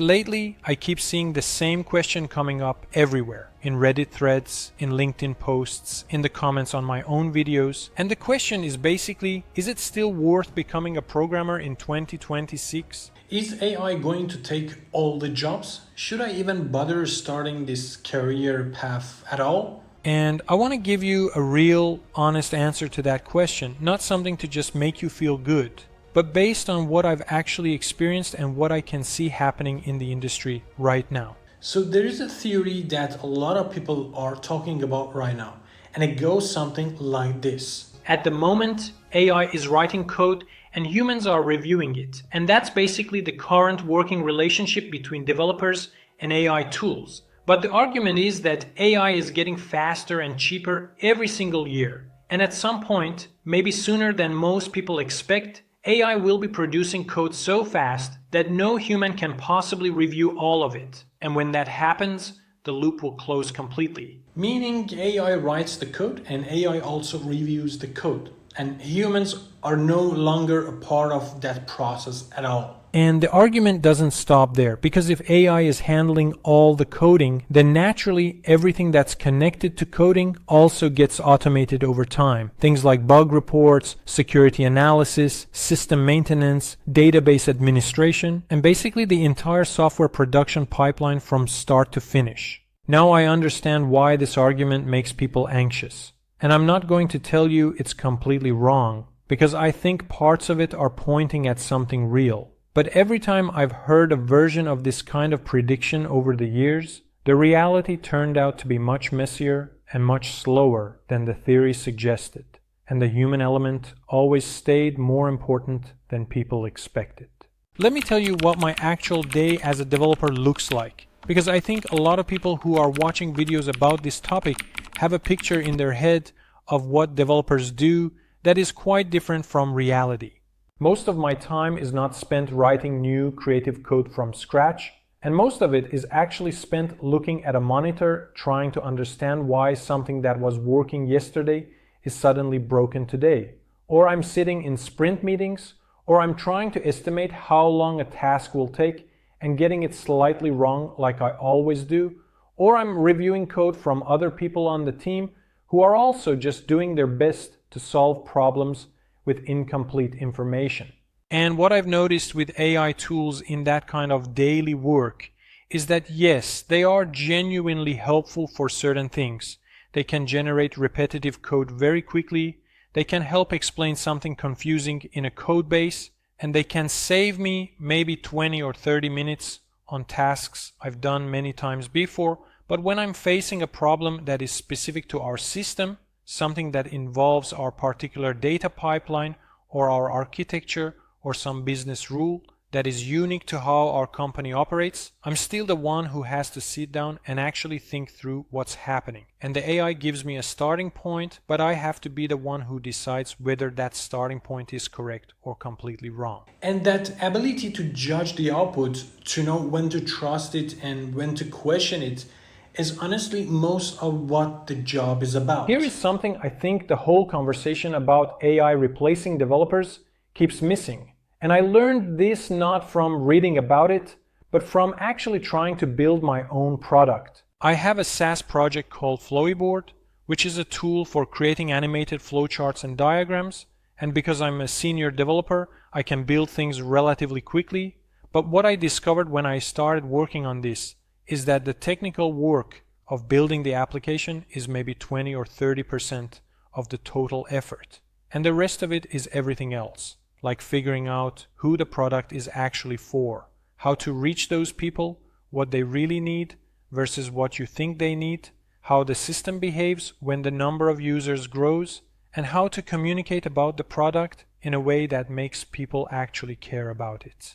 Lately, I keep seeing the same question coming up everywhere, in Reddit threads, in LinkedIn posts, in the comments on my own videos, and the question is basically, is it still worth becoming a programmer in 2026? Is AI going to take all the jobs? Should I even bother starting this career path at all? And I want to give you a real, honest answer to that question, not something to just make you feel good, but based on what I've actually experienced and what I can see happening in the industry right now. So there is a theory that a lot of people are talking about right now, and it goes something like this. At the moment, AI is writing code and humans are reviewing it, and that's basically the current working relationship between developers and AI tools. But the argument is that AI is getting faster and cheaper every single year, and at some point, maybe sooner than most people expect, AI will be producing code so fast that no human can possibly review all of it. And when that happens, the loop will close completely. Meaning AI writes the code and AI also reviews the code. And humans are no longer a part of that process at all. And the argument doesn't stop there, because if AI is handling all the coding, then naturally everything that's connected to coding also gets automated over time. Things like bug reports, security analysis, system maintenance, database administration, and basically the entire software production pipeline from start to finish. Now I understand why this argument makes people anxious. And I'm not going to tell you it's completely wrong, because I think parts of it are pointing at something real. But every time I've heard a version of this kind of prediction over the years, the reality turned out to be much messier and much slower than the theory suggested, and the human element always stayed more important than people expected. Let me tell you what my actual day as a developer looks like, because I think a lot of people who are watching videos about this topic have a picture in their head of what developers do that is quite different from reality. Most of my time is not spent writing new creative code from scratch, and most of it is actually spent looking at a monitor trying to understand why something that was working yesterday is suddenly broken today. Or I'm sitting in sprint meetings, or I'm trying to estimate how long a task will take and getting it slightly wrong like I always do, or I'm reviewing code from other people on the team who are also just doing their best to solve problems with incomplete information. And what I've noticed with AI tools in that kind of daily work is that yes, they are genuinely helpful for certain things. They can generate repetitive code very quickly, they can help explain something confusing in a code base, and they can save me maybe 20 or 30 minutes on tasks I've done many times before. But when I'm facing a problem that is specific to our system, something that involves our particular data pipeline or our architecture or some business rule that is unique to how our company operates, I'm still the one who has to sit down and actually think through what's happening. And the AI gives me a starting point, but I have to be the one who decides whether that starting point is correct or completely wrong. And that ability to judge the output, to know when to trust it and when to question it, is honestly most of what the job is about. Here is something I think the whole conversation about AI replacing developers keeps missing. And I learned this not from reading about it, but from actually trying to build my own product. I have a SaaS project called Flowyboard, which is a tool for creating animated flowcharts and diagrams. And because I'm a senior developer, I can build things relatively quickly. But what I discovered when I started working on this is that the technical work of building the application is maybe 20 or 30% of the total effort. And the rest of it is everything else, like figuring out who the product is actually for, how to reach those people, what they really need versus what you think they need, how the system behaves when the number of users grows, and how to communicate about the product in a way that makes people actually care about it.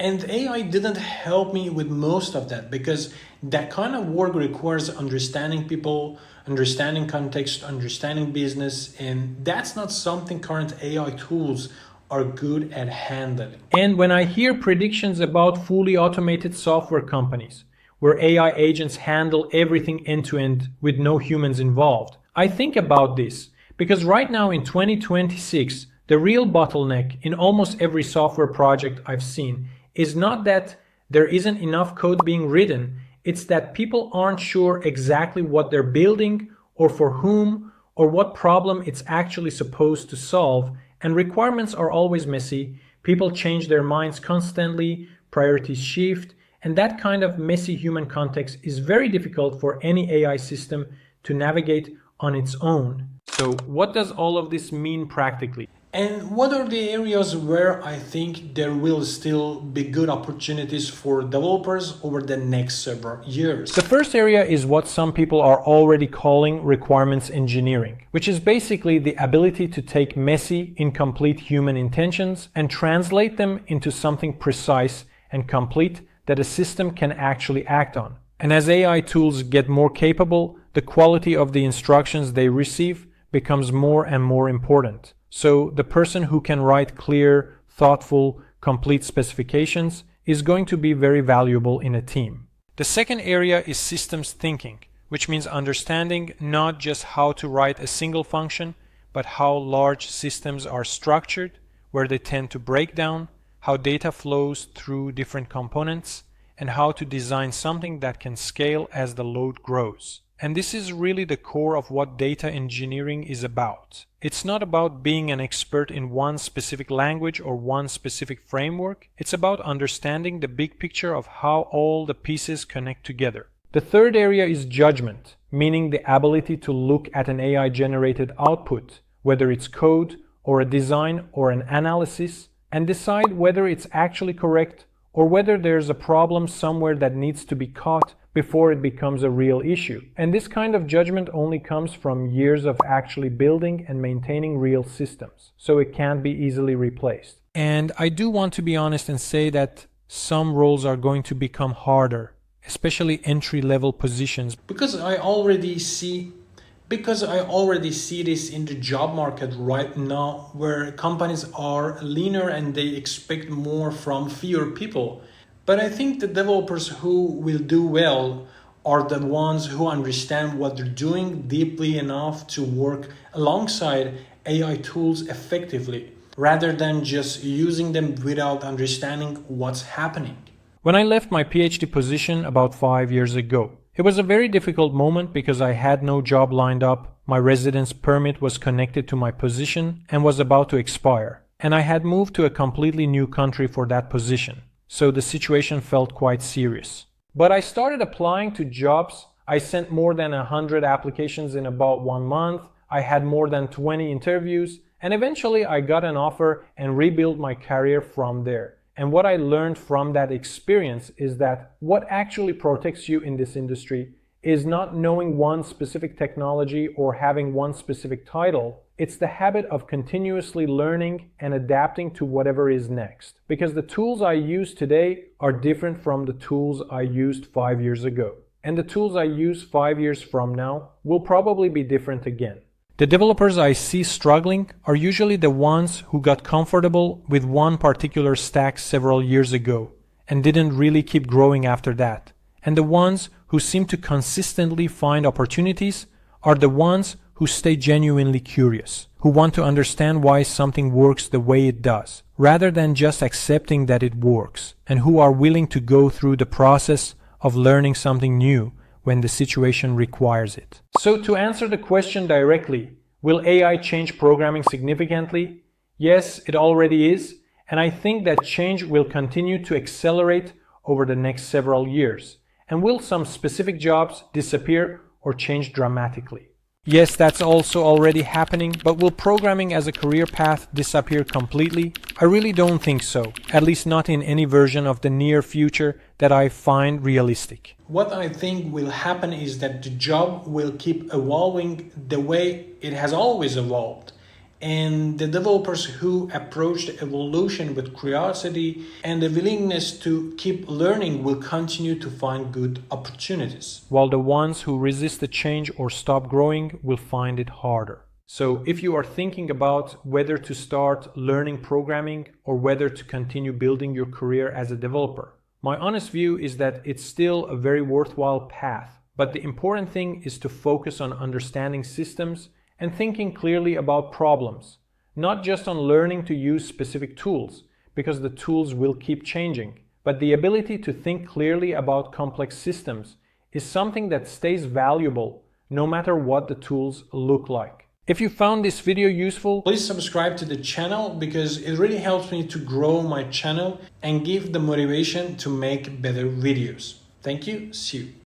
And AI didn't help me with most of that, because that kind of work requires understanding people, understanding context, understanding business, and that's not something current AI tools are good at handling. And when I hear predictions about fully automated software companies, where AI agents handle everything end-to-end with no humans involved, I think about this, because right now in 2026, the real bottleneck in almost every software project I've seen is not that there isn't enough code being written. It's that people aren't sure exactly what they're building or for whom or what problem it's actually supposed to solve, and requirements are always messy. People change their minds constantly, priorities shift, and that kind of messy human context is very difficult for any AI system to navigate on its own. So, what does all of this mean practically? And what are the areas where I think there will still be good opportunities for developers over the next several years? The first area is what some people are already calling requirements engineering, which is basically the ability to take messy, incomplete human intentions and translate them into something precise and complete that a system can actually act on. And as AI tools get more capable, the quality of the instructions they receive becomes more and more important. So the person who can write clear, thoughtful, complete specifications is going to be very valuable in a team. The second area is systems thinking, which means understanding not just how to write a single function, but how large systems are structured, where they tend to break down, how data flows through different components, and how to design something that can scale as the load grows. And this is really the core of what data engineering is about. It's not about being an expert in one specific language or one specific framework. It's about understanding the big picture of how all the pieces connect together. The third area is judgment, meaning the ability to look at an AI-generated output, whether it's code or a design or an analysis, and decide whether it's actually correct or whether there's a problem somewhere that needs to be caught before it becomes a real issue. And this kind of judgment only comes from years of actually building and maintaining real systems, so it can't be easily replaced. And I do want to be honest and say that some roles are going to become harder, especially entry-level positions. Because I already see this in the job market right now, where companies are leaner and they expect more from fewer people. But I think the developers who will do well are the ones who understand what they're doing deeply enough to work alongside AI tools effectively, rather than just using them without understanding what's happening. When I left my PhD position about 5 years ago, it was a very difficult moment because I had no job lined up, my residence permit was connected to my position and was about to expire, and I had moved to a completely new country for that position. So the situation felt quite serious. But I started applying to jobs. I sent more than 100 applications in about 1 month. I had more than 20 interviews, and eventually I got an offer and rebuilt my career from there. And what I learned from that experience is that what actually protects you in this industry is not knowing one specific technology or having one specific title. It's the habit of continuously learning and adapting to whatever is next. Because the tools I use today are different from the tools I used 5 years ago. And the tools I use 5 years from now will probably be different again. The developers I see struggling are usually the ones who got comfortable with one particular stack several years ago and didn't really keep growing after that. And the ones who seem to consistently find opportunities are the ones who stay genuinely curious, who want to understand why something works the way it does, rather than just accepting that it works, and who are willing to go through the process of learning something new when the situation requires it. So to answer the question directly, will AI change programming significantly? Yes, it already is, and I think that change will continue to accelerate over the next several years. And will some specific jobs disappear or change dramatically? Yes, that's also already happening, but will programming as a career path disappear completely? I really don't think so, at least not in any version of the near future that I find realistic. What I think will happen is that the job will keep evolving the way it has always evolved. And the developers who approach the evolution with curiosity and the willingness to keep learning will continue to find good opportunities. While the ones who resist the change or stop growing will find it harder. So if you are thinking about whether to start learning programming or whether to continue building your career as a developer, my honest view is that it's still a very worthwhile path. But the important thing is to focus on understanding systems and thinking clearly about problems, not just on learning to use specific tools, because the tools will keep changing, but the ability to think clearly about complex systems is something that stays valuable no matter what the tools look like. If you found this video useful, please subscribe to the channel because it really helps me to grow my channel and give the motivation to make better videos. Thank you. See you.